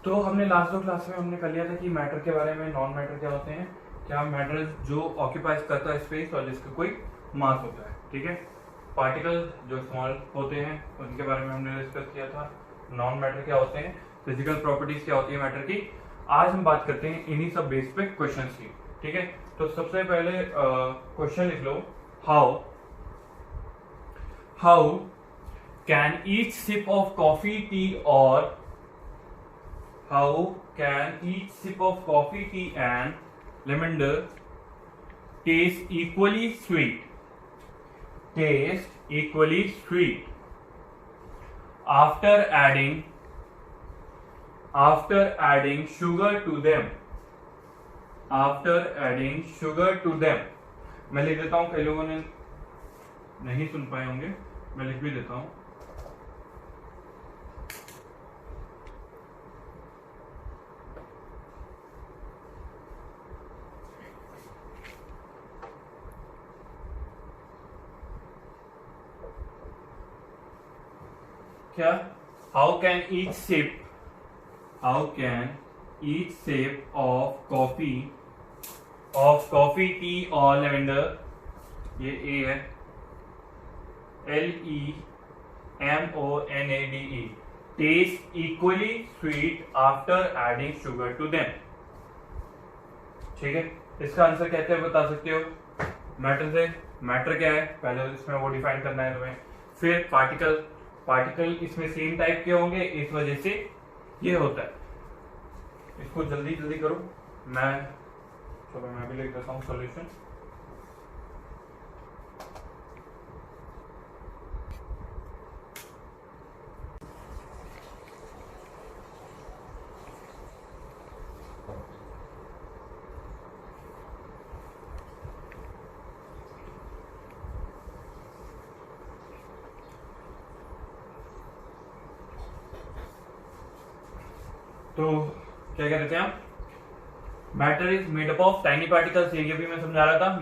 तो हमने last 2 class में हमने कर लिया था कि मैटर के बारे में, नॉन मैटर क्या होते हैं, क्या मैटर जो ऑक्यूपाइज करता है स्पेस और जिसका कोई मास होता है, ठीक है। पार्टिकल जो स्मॉल होते हैं उनके बारे में हमने डिस्कस किया था। नॉन मैटर क्या होते हैं, फिजिकल प्रॉपर्टीज क्या होती है मैटर की। आज हम बात करते हैं इन्हीं सब बेस पे क्वेश्चन की, ठीक है। तो सबसे पहले क्वेश्चन लिख लो, how can each sip of coffee tea और how can each sip of coffee, tea and lavender taste equally sweet after adding sugar to them, मैं लिख देता हूं, कई लोगों ने नहीं सुन पाए होंगे, मैं लिख भी देता हूं। क्या, how can each sip of coffee tea और लेवेंडर, ये ए है, LEMONADE, taste equally sweet after adding sugar to them, ठीक है। इसका आंसर कहते हैं, बता सकते हो मैटर से। मैटर क्या है, पहले इसमें वो डिफाइन करना है तुम्हें। फिर पार्टिकल इसमें सेम टाइप के होंगे, इस वजह से ये होता है। इसको जल्दी जल्दी करो, मैं भी लिख देता हूं सॉल्यूशन। तो क्या कह रहे थे हम, matter is made up of tiny particles, ये भी मैं समझा रहा था।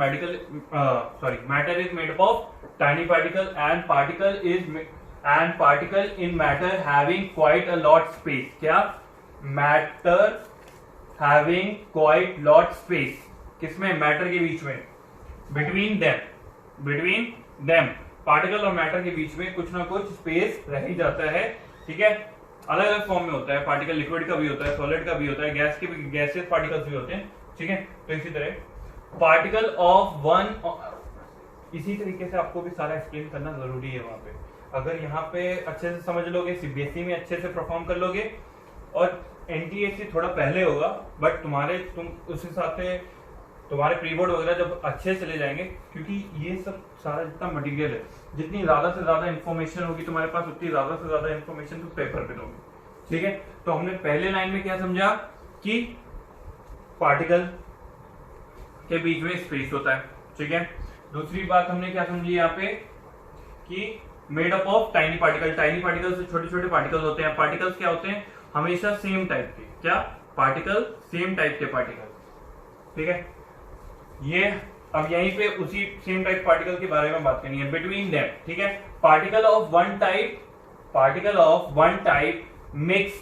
Matter is made up of tiny particle and particle in matter having quite a lot space. क्या, matter having quite lot space, किसमें, मैटर के बीच में, बिटवीन देम पार्टिकल और मैटर के बीच में कुछ ना कुछ स्पेस रह ही जाता है, ठीक है। अलग अलग फॉर्म में होता है, पार्टिकल लिक्विड का भी होता है, सॉलिड का भी होता है, गैसियस पार्टिकल्स भी होते हैं, ठीक है। तो इसी तरह पार्टिकल ऑफ वन, इसी तरीके से आपको भी सारा एक्सप्लेन करना जरूरी है वहां पे। अगर यहाँ पे अच्छे से समझ लोगे, सीबीएसई में अच्छे से परफॉर्म कर लोगे, और एनटीएससी थोड़ा पहले होगा, बट तुम उस हिसाब से तुम्हारे प्री बोर्ड वगैरह जब अच्छे चले जाएंगे, क्योंकि ये सब सारा जितना मटेरियल है, जितनी ज्यादा से ज्यादा इन्फॉर्मेशन होगी तुम्हारे पास, उतनी ज्यादा से ज्यादा इन्फॉर्मेशन तुम पेपर पे दोगे, ठीक है। तो हमने पहले लाइन में क्या समझा कि पार्टिकल के बीच में स्पेस होता है, ठीक है। दूसरी बात हमने क्या समझी यहाँ पे कि made up of tiny particle से छोटे छोटे पार्टिकल्स होते हैं। पार्टिकल्स क्या होते हैं, हमेशा सेम टाइप के, क्या, पार्टिकल सेम टाइप के पार्टिकल, ठीक है। ये अब यहीं पे उसी सेम टाइप पार्टिकल के बारे में बात करनी है, बिटवीन देम, ठीक है। Particle of one type mix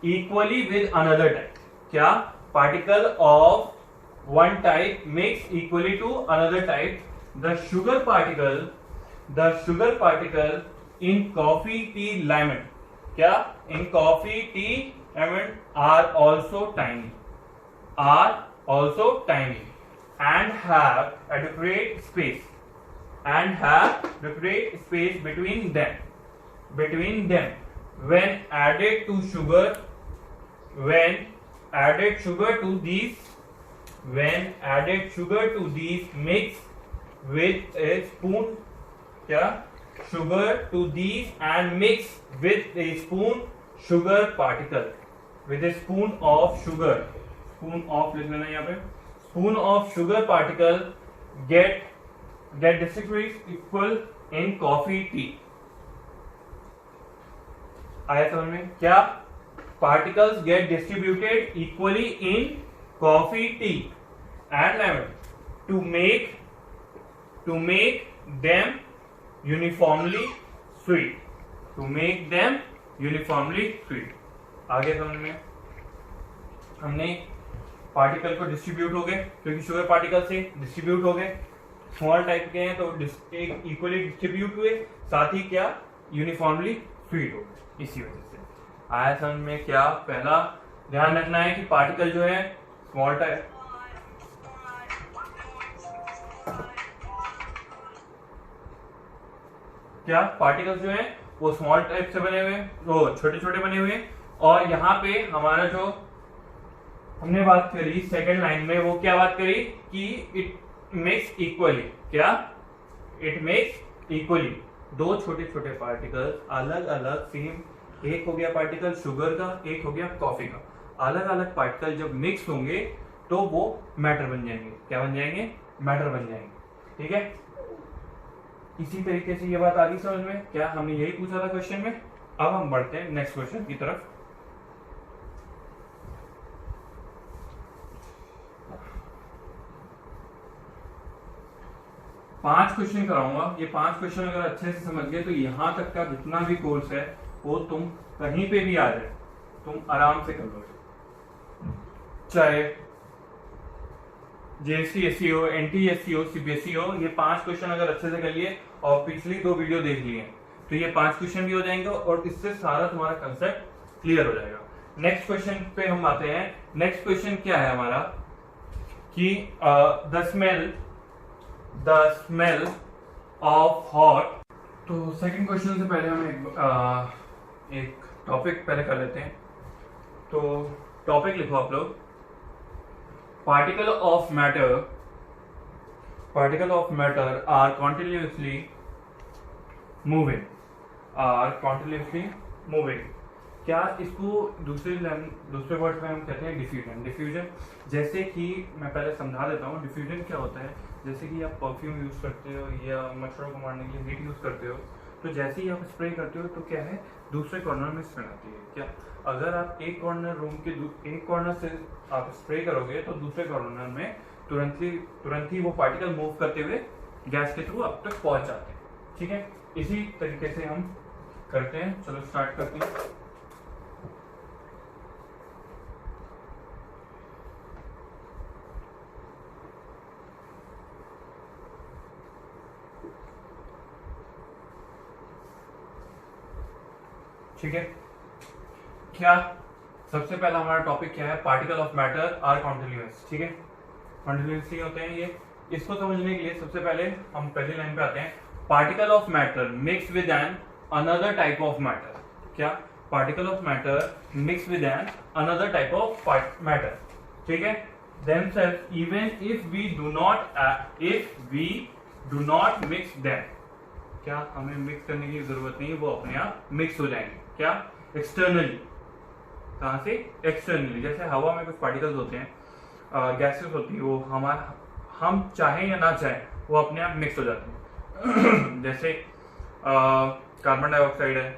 equally with another type. क्या, particle of one type mix equally to another type. The sugar particle in coffee tea lemon, क्या, in coffee tea lemon are also tiny and have adequate space between them when added sugar to these mix with a spoon, क्या, sugar to these and mix with a spoon sugar particle, with a spoon of sugar, spoon of लिख लेना यहाँ पे, spoon of sugar particle get distributed equal in coffee tea। आया समझ में, क्या, particles get distributed equally in coffee, tea and lemon to make them uniformly sweet, आगे समझ में। हमने पार्टिकल को डिस्ट्रीब्यूट हो गए, क्योंकि शुगर पार्टिकल से डिस्ट्रीब्यूट हो गए, स्मॉल टाइप के हैं तो इक्वली डिस्ट्रीब्यूट हुए, साथ ही क्या यूनिफॉर्मली स्वीट हो गए। इसी वजह से आया समझ में। क्या पहला ध्यान रखना है कि पार्टिकल जो है स्मॉल टाइप, क्या पार्टिकल्स जो है वो स्मॉल टाइप से बने हुए, वो छोटे छोटे बने हुए, और यहाँ पे हमारा जो हमने बात करी सेकंड लाइन में, वो क्या बात करी कि इट मेक्स इक्वली, क्या इट मेक्स इक्वली, दो छोटे छोटे पार्टिकल्स अलग अलग सेम, एक हो गया पार्टिकल शुगर का, एक हो गया कॉफी का, अलग अलग पार्टिकल जब मिक्स होंगे तो वो मैटर बन जाएंगे। क्या बन जाएंगे? मैटर बन जाएंगे। ठीक है, इसी तरीके से ये बात आ गई समझ में। क्या हमने यही पूछा था क्वेश्चन में। अब हम बढ़ते हैं नेक्स्ट क्वेश्चन की तरफ। पांच क्वेश्चन कराऊंगा, ये पांच क्वेश्चन अगर अच्छे से समझ गए तो यहां तक का जितना भी कोर्स है वो तुम कहीं पे भी आ जाए तुम आराम से कर लोगे, चाहे JSC हो, NTSC हो, CBSE हो। ये पांच क्वेश्चन अगर अच्छे से कर लिए और पिछली दो वीडियो देख लिए तो ये पांच क्वेश्चन भी हो जाएंगे और इससे सारा तुम्हारा कंसेप्ट क्लियर हो जाएगा। नेक्स्ट क्वेश्चन पे हम आते हैं। नेक्स्ट क्वेश्चन क्या है हमारा कि द स्मेल ऑफ हॉट। तो सेकंड क्वेश्चन से पहले हम एक टॉपिक पहले कर लेते हैं। तो टॉपिक लिखो आप लोग, particle of matter are continuously moving, क्या इसको दूसरे वर्ड में हम कहते हैं डिफ्यूजन। जैसे कि मैं पहले समझा देता हूँ डिफ्यूजन क्या होता है। जैसे कि आप परफ्यूम यूज करते हो या मच्छरों को मारने के लिए हीट यूज करते हो, तो जैसे ही आप स्प्रे करते हो तो क्या है दूसरे कॉर्नर में स्मेल आती है। क्या अगर आप एक कॉर्नर रूम के एक कॉर्नर से आप स्प्रे करोगे तो दूसरे कॉर्नर में तुरंत ही वो पार्टिकल मूव करते हुए गैस के थ्रू अब तक पहुंच जाते हैं। ठीक है, इसी तरीके से हम करते हैं। चलो स्टार्ट करते हैं। ठीक है, क्या सबसे पहला हमारा टॉपिक क्या है? Particle of matter are continuous. ठीक है, कॉन्टिन्यूसली होते हैं ये। इसको समझने के लिए सबसे पहले हम पहली लाइन पे आते हैं। Particle of matter mix with an another type of matter. क्या? Particle of matter mix with an another type of matter. ठीक है, themselves even if we do not mix them, क्या हमें मिक्स करने की जरूरत नहीं है, वो अपने आप मिक्स हो जाएंगे। क्या? एक्सटर्नली। कहां से? एक्सटर्नली। जैसे हवा में कुछ पार्टिकल्स होते हैं, गैसेस होती है, वो हम चाहे या ना चाहे वो अपने आप मिक्स हो जाते हैं। जैसे कार्बन डाइऑक्साइड है,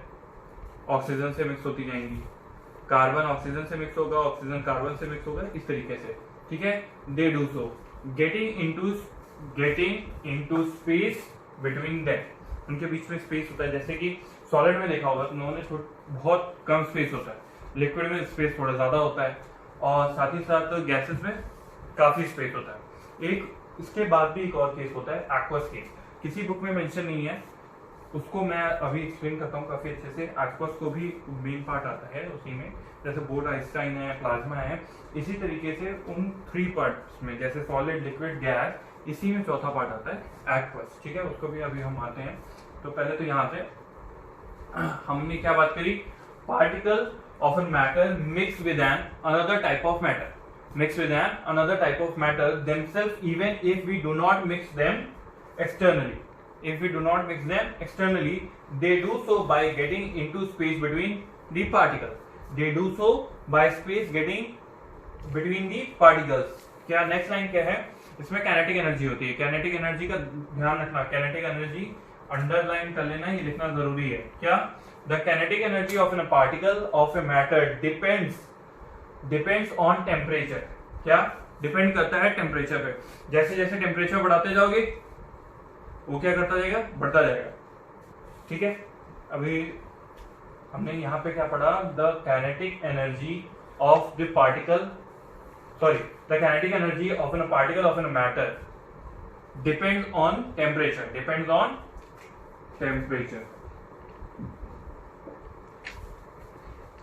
ऑक्सीजन से मिक्स होती जाएंगी, कार्बन ऑक्सीजन से मिक्स होगा, ऑक्सीजन कार्बन से मिक्स होगा, इस तरीके से। ठीक है, they do so getting into space between them. उनके बीच में स्पेस होता है। जैसे कि सॉलिड में देखा होगा तुम लोगों ने, बहुत कम स्पेस होता है, लिक्विड में स्पेस थोड़ा ज्यादा होता है, और साथ ही साथ गैसेस में काफी स्पेस होता है। एक इसके बाद भी एक और केस होता है, एक्वस केस। किसी बुक में मेंशन नहीं है, उसको मैं अभी एक्सप्लेन करता हूँ काफी अच्छे से। एक्वस को भी मेन पार्ट आता है उसी में, जैसे बोर्ड आइंस्टाइन है, प्लाज्मा है, इसी तरीके से उन थ्री पार्ट्स में, जैसे सॉलिड, लिक्विड, गैस, इसी में चौथा पार्ट आता है एक्वस। ठीक है, उसको भी अभी हम आते हैं। तो पहले तो यहाँ पे हमने क्या बात करी? Particle of an matter mix with an another type of matter, themselves even if we do not mix them externally. They do so by getting into space between the particles. क्या नेक्स्ट लाइन क्या है? इसमें kinetic energy होती है। Kinetic energy का ध्यान रखना, kinetic energy underline कर लेना, ये लिखना जरूरी है। क्या? The kinetic energy of an particle of a matter depends on temperature. क्या? डिपेंड करता है टेम्परेचर पे। जैसे जैसे टेम्परेचर बढ़ाते जाओगे वो क्या करता जाएगा? बढ़ता जाएगा। ठीक है, अभी हमने यहाँ पे क्या पढ़ा? The kinetic energy of the particle sorry, the kinetic energy of a particle of a matter depends on temperature, depends on temperature.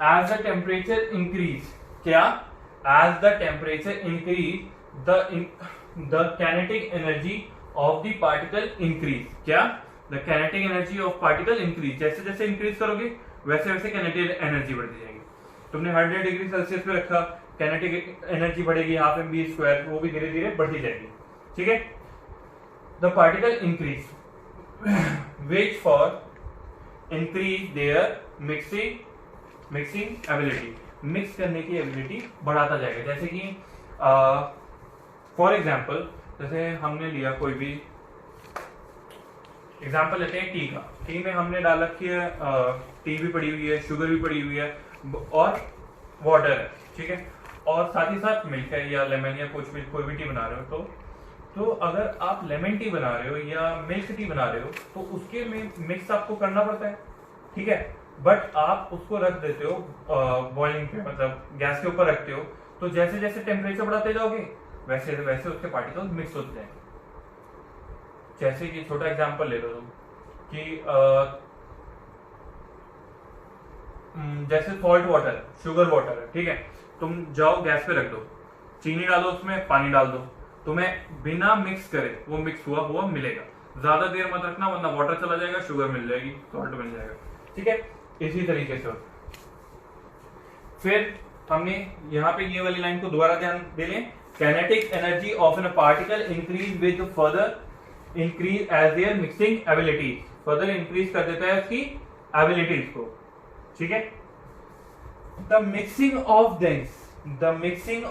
As the temperature increase, क्या? As the temperature increase, the kinetic energy of the particle increase. क्या? The kinetic energy of particle increase. जैसे जैसे increase करोगे वैसे वैसे kinetic energy बढ़ती जाएगी. तुमने 100 डिग्री सेल्सियस पे रखा, kinetic energy बढ़ेगी हाफ एम बी स्क्वायर, वो भी धीरे धीरे बढ़ती जाएगी. ठीक है? The particle increase which for increase their mixing ability. Mix करने की एबिलिटी बढ़ाता जाएगा. जैसे कि फॉर एग्जाम्पल, जैसे हमने लिया कोई भी एग्जाम्पल लेते हैं टी का. टी में हमने डाल रखी है टी भी पड़ी हुई है, शुगर भी पड़ी हुई है और वाटर है. ठीक है, और साथ ही साथ मिल्क है या लेमन या कुछ भी कोई भी टी बना रहे हो तो अगर आप लेमन टी बना रहे हो या मिल्क टी बना रहे हो तो उसके में मिक्स आपको करना पड़ता है. ठीक है, बट आप उसको रख देते हो बॉइलिंग पे, मतलब गैस के ऊपर रखते हो, तो जैसे जैसे टेम्परेचर बढ़ाते जाओगे वैसे वैसे उसके पार्टिकल्स मिक्स होते जाएंगे. जैसे कि छोटा एग्जांपल ले लो तुम कि जैसे सॉल्ट वाटर, शुगर वाटर है. ठीक है, तुम जाओ गैस पे रख दो, चीनी डालो उसमें, पानी डाल दो, तुम्हें बिना मिक्स करे वो मिक्स हुआ मिलेगा. ज्यादा देर मत रखना वरना वाटर चला जाएगा, शुगर मिल जाएगी, सॉल्ट मिल जाएगा. ठीक है, इसी तरीके से. फिर हमने यहाँ पे ये वाली लाइन को दोबारा ध्यान दे लें. Kinetic energy of an particle increase with further increase as their mixing ability. Further increase कर देता है उसकी एबिलिटीज को. ठीक है, the mixing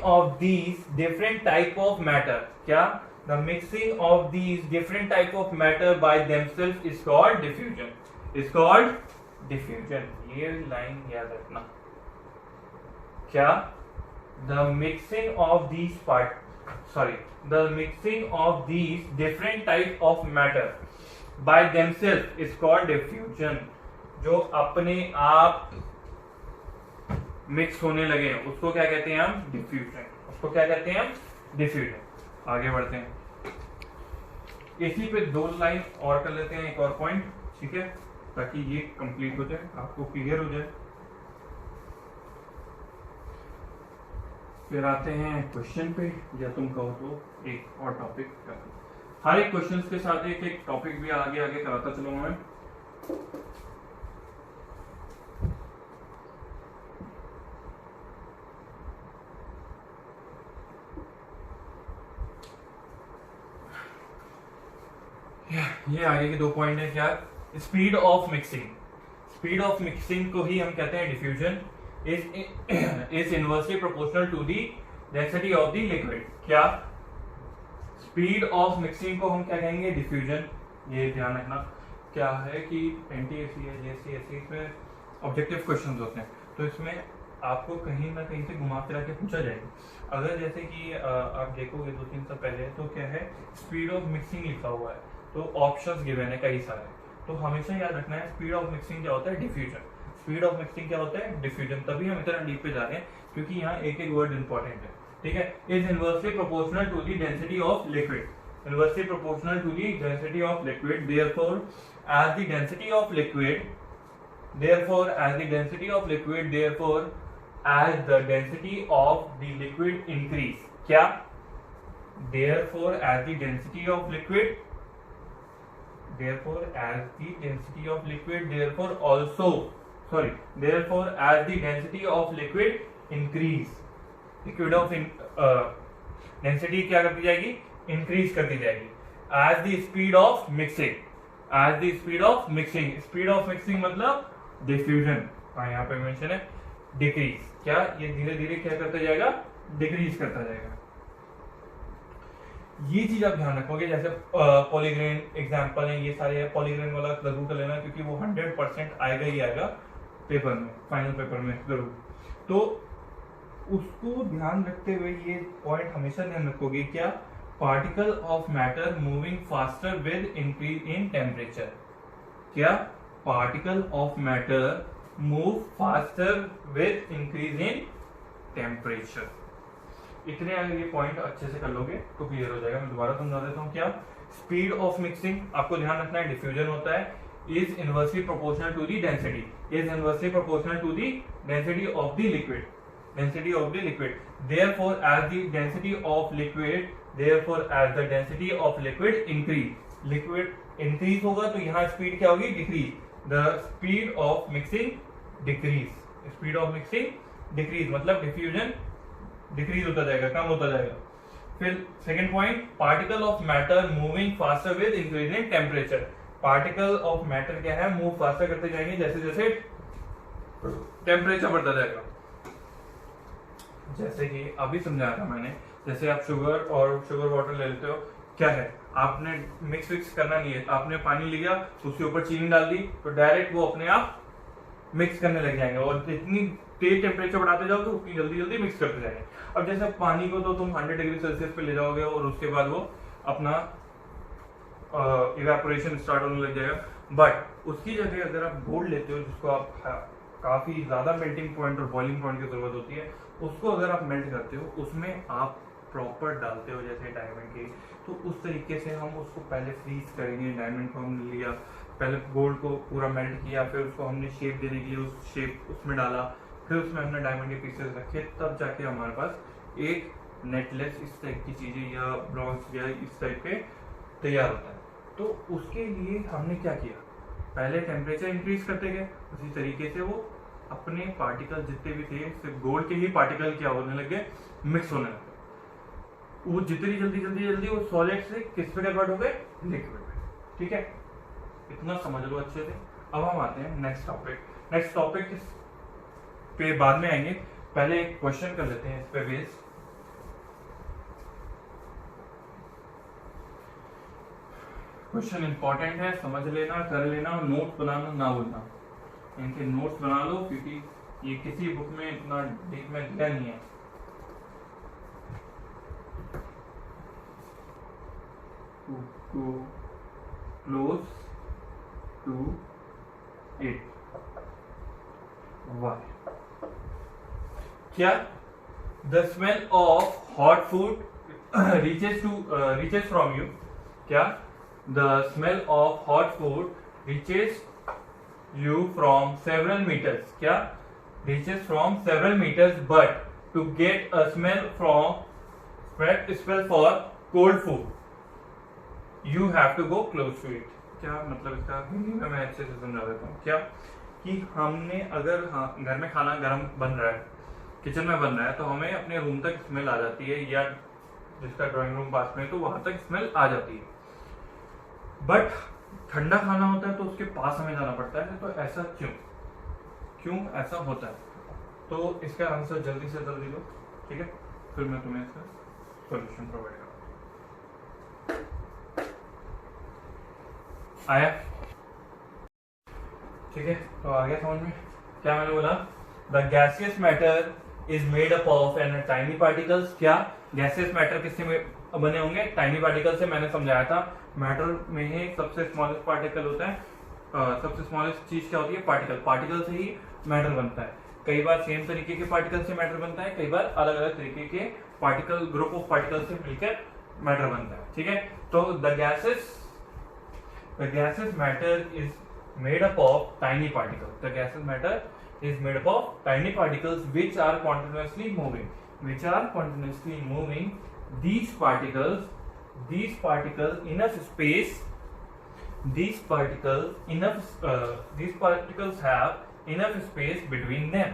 of these different type of matter. क्या? The mixing of these different type of matter by themselves is called diffusion. Is called diffusion. ये line याद रखना. क्या? The mixing of these different type of matter by themselves is called diffusion. जो अपने आप mix होने लगे हैं उसको क्या कहते हैं हम? डिफ्यूजन. उसको क्या कहते हैं हम? डिफ्यूजन. आगे बढ़ते हैं, इसी पे दो लाइन और कर लेते हैं, एक और पॉइंट. ठीक है, ताकि ये कंप्लीट हो जाए, आपको क्लियर हो जाए. फिर आते हैं क्वेश्चन पे, या तुम कहो तो एक और टॉपिक. हर एक क्वेश्चन के साथ एक एक टॉपिक भी आगे आगे कराता चलूंगा मैं. ये आगे के दो पॉइंट है. क्या? Speed of mixing. Speed of mixing को ही हम कहते हैं diffusion. Is inversely proportional to the density of the liquid. क्या? स्पीड ऑफ मिक्सिंग को हम क्या कहेंगे? डिफ्यूजन. ये ध्यान रखना. क्या है कि एनटीएसी है, जेएससी, एससी, इसमें ऑब्जेक्टिव क्वेश्चंस होते हैं, तो इसमें आपको कहीं ना कहीं से घुमा फिरा के पूछा जाएगा. अगर जैसे कि आप देखोगे 2-3 साल पहले, तो क्या है, स्पीड ऑफ मिक्सिंग लिखा हुआ है, तो ऑप्शंस गिवन है कई सारे. तो हमेशा याद रखना है स्पीड ऑफ मिक्सिंग क्या होता है? डिफ्यूजन. स्पीड ऑफ मिक्सिंग क्या होता है? डिफ्यूजन. तभी हम इतना डीप पे जा रहे हैं क्योंकि यहाँ एक एक वर्ड इंपॉर्टेंट है. ठीक है, is inversely proportional to the density of liquid. Inversely proportional to the density of liquid. Therefore as the density of liquid, therefore as the density of liquid, therefore as the density of the liquid increase. क्या? Therefore as the density of liquid, therefore as the density of liquid, therefore also, sorry, therefore as the density of liquid increase, liquid of density क्या करती जाएगी? Increase करती जाएगी. As the speed of mixing, as the speed of mixing. Speed of mixing मतलब diffusion. यहाँ पे mention है decrease. क्या? ये धीरे धीरे क्या करता जाएगा? Decrease करता जाएगा. ये चीज आप ध्यान रखोगे. जैसे पॉलीग्रेन एग्जांपल है, ये सारे पॉलीग्रेन वाला जरूर कर लेना क्योंकि वो 100% आएगा ही आएगा पेपर में, फाइनल पेपर में जरूर. तो उसको ध्यान रखते हुए ये पॉइंट हमेशा ध्यान रखोगे. क्या? Particle of matter moving faster with increase in temperature. क्या? Particle of matter move faster with increase in temperature. इतने अगर ये पॉइंट अच्छे से कर लोगे तो क्लियर हो जाएगा। मैं दोबारा समझा देता हूँ। क्या स्पीड ऑफ मिक्सिंग आपको ध्यान रखना है, डिफ्यूजन होता है, is inversely proportional to the density, is inversely proportional to the density of the liquid, density of the liquid. Therefore as the density of liquid, therefore as the density of liquid increase, liquid increase होगा तो यहाँ speed क्या होगी, decrease, the speed of mixing decrease, speed of mixing decrease मतलब diffusion decrease होता जाएगा, कम होता जाएगा। फिर second point, particle of matter moving faster with increasing temperature, particle of matter क्या है, मूव फास्टर करते जाएंगे जैसे जैसे टेम्परेचर बढ़ता जाएगा। जैसे कि अभी समझाया था मैंने, जैसे आप शुगर और शुगर वाटर ले लेते हो, क्या है आपने मिक्स विक्स करना नहीं है, आपने पानी लिया उसके ऊपर चीनी डाल दी तो डायरेक्ट वो अपने आप मिक्स करने लग जाएंगे और जितनी तेज टेम्परेचर बढ़ाते जाओगे उतनी जल्दी जल्दी मिक्स करते जाएंगे। अब जैसे पानी को तो तुम 100 डिग्री सेल्सियस पे ले जाओगे और उसके बाद वो अपना इवेपोरेशन स्टार्ट होने लग जाएगा। बट उसकी जगह अगर आप गोल्ड लेते हो जिसको आप काफी ज्यादा मेल्टिंग पॉइंट और बॉइलिंग पॉइंट की जरूरत होती है, उसको अगर आप मेल्ट करते हो उसमें आप प्रॉपर डालते हो जैसे डायमंड की, तो उस तरीके से हम उसको पहले फ्रीज करेंगे। डायमंड को हमने लिया, पहले गोल्ड को पूरा मेल्ट किया, फिर उसको हमने शेप देने के लिए उस शेप उसमें डाला, फिर उसमें हमने डायमंड के पीसेस रखे, तब जाके हमारे पास एक नेकलेस इस टाइप की चीजें या ब्रॉन्ज या इस टाइप के तैयार होता है। तो उसके लिए हमने क्या किया, पहले टेम्परेचर इंक्रीज करते गए, उसी तरीके से वो अपने पार्टिकल जितने भी थे सिर्फ गोल्ड के ही पार्टिकल क्या होने लगे, मिक्स होने लगे। वो जितनी जल्दी जल्दी जल्दी वो सॉलिड से किस पे कन्वर्ट हो गए, लिक्विड में। ठीक है, इतना समझ लो अच्छे से। अब हम आते हैं नेक्स्ट टॉपिक। नेक्स्ट टॉपिक पे बाद में आएंगे, पहले एक क्वेश्चन कर लेते हैं इस पे बेस। क्वेश्चन इंपॉर्टेंट है, समझ लेना, कर लेना, नोट बनाना ना भूलना। इनके नोट्स बना लो क्योंकि ये किसी बुक में इतना डीप में दिया नहीं है। to close to it. Why? क्या the smell of hot food reaches from you? क्या the smell of hot food reaches you from several meters? क्या reaches from several meters, but to get a smell for cold food you have to go close to it. क्या मतलब इसका हिंदी में मैं अच्छे से समझा देता हूँ। क्या कि हमने अगर घर में खाना गर्म बन रहा है, किचन में बन रहा है, तो हमें अपने रूम तक स्मेल आ जाती है, या जिसका ड्राइंग रूम पास में तो वहां तक स्मेल आ जाती है। बट ठंडा खाना होता है तो उसके पास हमें जाना पड़ता है। तो ऐसा क्यों ऐसा होता है? तो इसका आंसर जल्दी से जल्दी दो, ठीक है, फिर मैं तुम्हें इसका सॉल्यूशन प्रोवाइड करूँ। आया? ठीक है, तो आ गया समझ में क्या मैंने बोला? The gaseous matter is made up of an tiny particles. क्या गैसियस मैटर किससे बने होंगे? टाइनी पार्टिकल से। मैंने समझाया था मैटर में ही सबसे स्मॉलेस्ट पार्टिकल होता है, सबसे स्मॉलेस्ट चीज क्या होती है? पार्टिकल। पार्टिकल से ही मैटर बनता है। कई बार सेम तरीके के पार्टिकल से मैटर बनता है, कई बार अलग अलग तरीके के पार्टिकल, ग्रुप ऑफ पार्टिकल से मिलकर मैटर बनता है। ठीक है, तो the gaseous matter is made up of tiny particles. The gaseous matter is made up of tiny particles which are continuously moving. These particles enough space. These particles have enough space between them.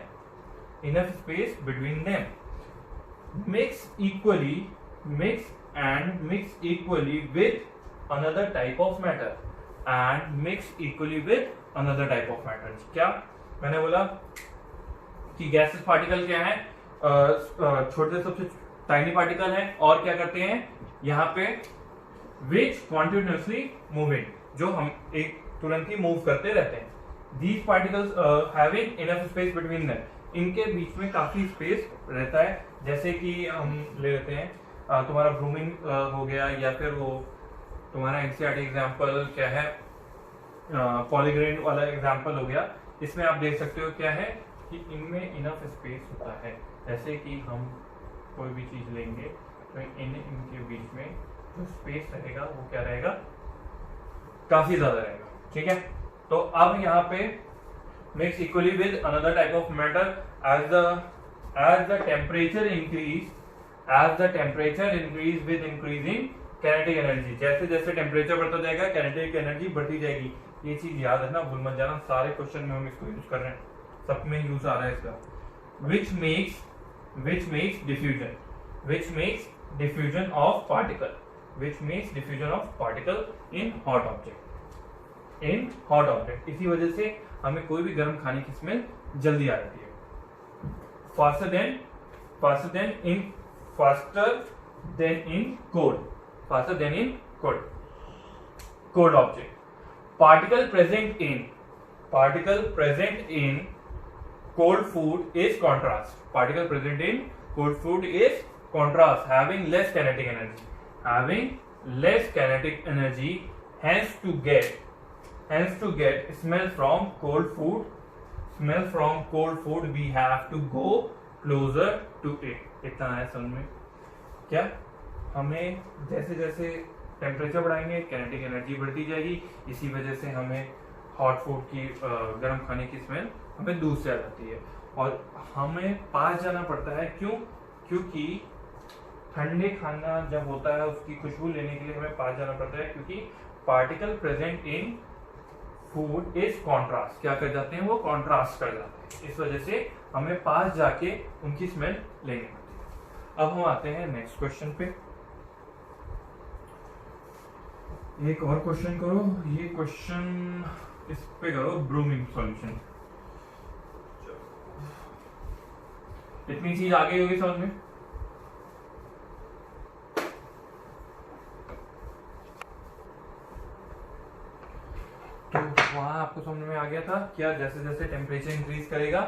Mix equally with another type of matter. क्या मैंने बोला कि gases particle क्या है? छोटे सबसे tiny particle है, और क्या करते हैं यहाँ पे? विच कॉन्टिन्यूसली मूविंग, जो हम एक तुरंत ही मूव करते रहते हैं। These particles having enough space between them, इनके बीच में काफी स्पेस रहता है। जैसे कि हम ले लेते हैं तुम्हारा ब्रूमिंग हो गया, या फिर वो तुम्हारा एनसीईआरटी एग्जाम्पल क्या है, पॉलीग्रेन वाला एग्जाम्पल हो गया। इसमें आप देख सकते हो क्या है कि इनमें इनफ स्पेस होता है। जैसे कि हम कोई भी चीज लेंगे तो इनके बीच में जो स्पेस रहेगा वो क्या रहेगा, काफी ज्यादा रहेगा। ठीक है, तो अब यहाँ पे mix equally with another type of matter as the temperature increase with increasing kinetic energy, जैसे जैसे टेम्परेचर बढ़ता जाएगा kinetic एनर्जी बढ़ती जाएगी। ये चीज याद है ना, भूल मत जाना, सारे क्वेश्चन में हम इसको यूज कर रहे हैं, सब में यूज आ रहा है इसका। which makes diffusion of particle in hot object, इसी वजह से हमें कोई भी गर्म खाने की स्मेल जल्दी आ जाती है। faster than in cold object. Particle present in cold food is contrast. Having less kinetic energy, hence to get smell from cold food, we have to go closer to it. इतना है समझ में क्या? हमें जैसे जैसे टेम्परेचर बढ़ाएंगे kinetic energy बढ़ती जाएगी, इसी वजह से हमें हॉट फूड की गर्म खाने की स्मेल हमें दूर से आ जाती है और हमें पास जाना पड़ता है। क्यों? क्योंकि ठंडे खाना जब होता है उसकी खुशबू लेने के लिए हमें पास जाना पड़ता है, क्योंकि particle present in food is contrast, क्या कर जाते हैं वो कॉन्ट्रास्ट कर जाते हैं, इस वजह से हमें पास जाके उनकी स्मेल लेनी पड़ती है। अब हम आते हैं नेक्स्ट क्वेश्चन पे। एक और क्वेश्चन करो, ये क्वेश्चन इस पे करो, ब्रूमिंग सॉल्यूशन। इतनी चीज आ गई होगी समझ में। तो वहां आपको समझ में आ गया था क्या, जैसे जैसे टेम्परेचर इंक्रीज करेगा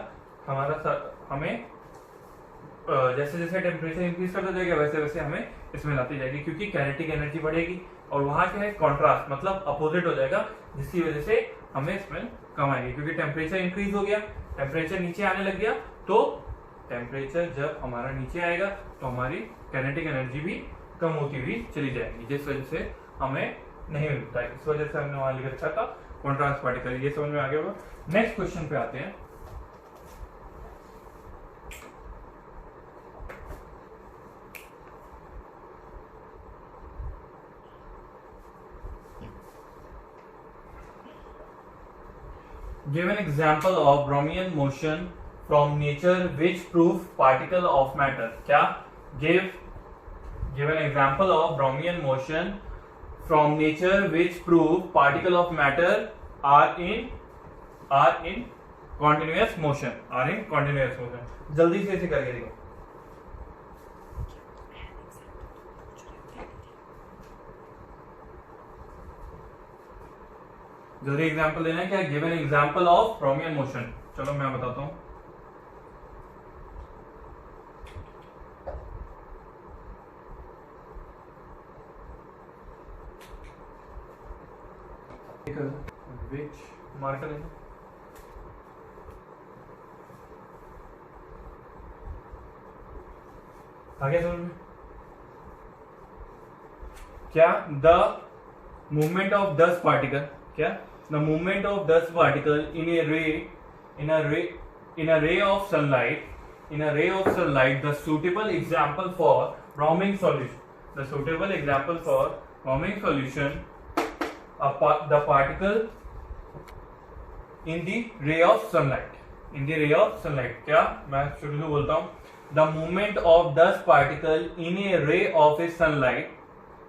हमें जैसे जैसे टेम्परेचर इंक्रीज करता जाएगा वैसे वैसे हमें स्मेल आती जाएगी, क्योंकि काइनेटिक एनर्जी बढ़ेगी और वहां क्या है कॉन्ट्रास्ट, मतलब अपोजिट हो जाएगा, जिसकी वजह से हमें स्मेल कम आएगी। क्योंकि टेम्परेचर इंक्रीज हो गया, टेम्परेचर नीचे आने लग गया, तो टेम्परेचर जब हमारा नीचे आएगा तो हमारी काइनेटिक एनर्जी भी कम होती हुई चली जाएगी, जिस वजह से हमें नहीं मिलता है। इस वजह से हमने वहां लिख रखा था कॉन्ट्रास्ट पार्टिकल। ये समझ में आ गया होगा। नेक्स्ट क्वेश्चन पे आते हैं। Give an example of Brownian motion from nature which prove particle of matter. क्या? Give an example of Brownian motion from nature which prove particle of matter are in continuous motion. जल्दी से इसे करके देखो। जल्दी एग्जांपल देना है क्या? Give an example of Brownian motion. चलो मैं बताता हूं। विच मार्कर है आगे समझ में क्या? द मूवमेंट ऑफ दस पार्टिकल, क्या? The movement of dust particle in a ray of sunlight, the suitable example for Brownian solution. The particle in the ray of sunlight. क्या? मैं शुरू से बोलता हूँ। The movement of dust particle in a ray of a sunlight.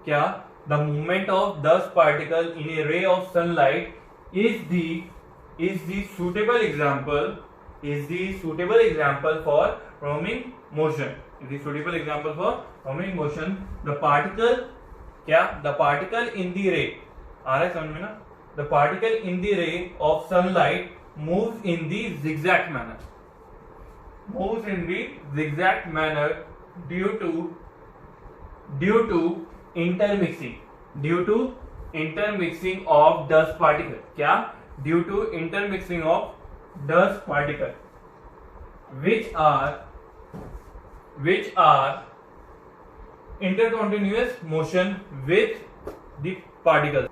क्या? The movement of dust particle in a ray of sunlight is the suitable example for Brownian motion. The particle, क्या? The particle in the ray, आ रहा है समझ में ना? The particle in the ray of sunlight moves in the zigzag manner due to intermixing of dust particle. क्या? Due to intermixing of dust particle which are which are intercontinuous motion with the particle.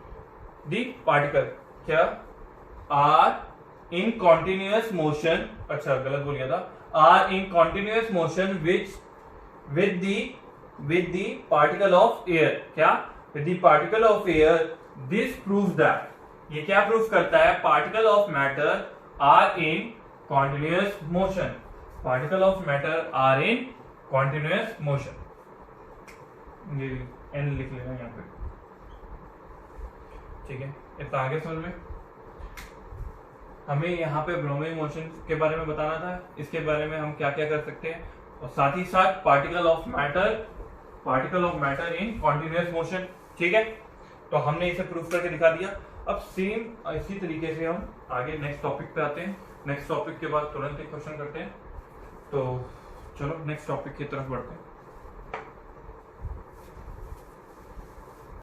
The particle क्या are in continuous motion, अच्छा गलत बोल गया था, are in continuous motion with the particle of air. क्या with the particle of air. This proves that, ये क्या prove करता है, particle of matter are in continuous motion. Particle of matter are in continuous motion. ये n लिख लेना यहाँ पे, ठीक है. इतना आगे समझ में. हमें यहाँ पे ब्रोमिक मोशन के बारे में बताना था, इसके बारे में हम क्या क्या कर सकते हैं, और साथ ही साथ particle of matter in continuous motion. ठीक है, तो हमने इसे प्रूफ करके दिखा दिया. अब सेम इसी तरीके से हम आगे नेक्स्ट टॉपिक पे आते हैं. नेक्स्ट टॉपिक के बाद तुरंत एक क्वेश्चन करते हैं. तो चलो नेक्स्ट टॉपिक की तरफ बढ़ते हैं.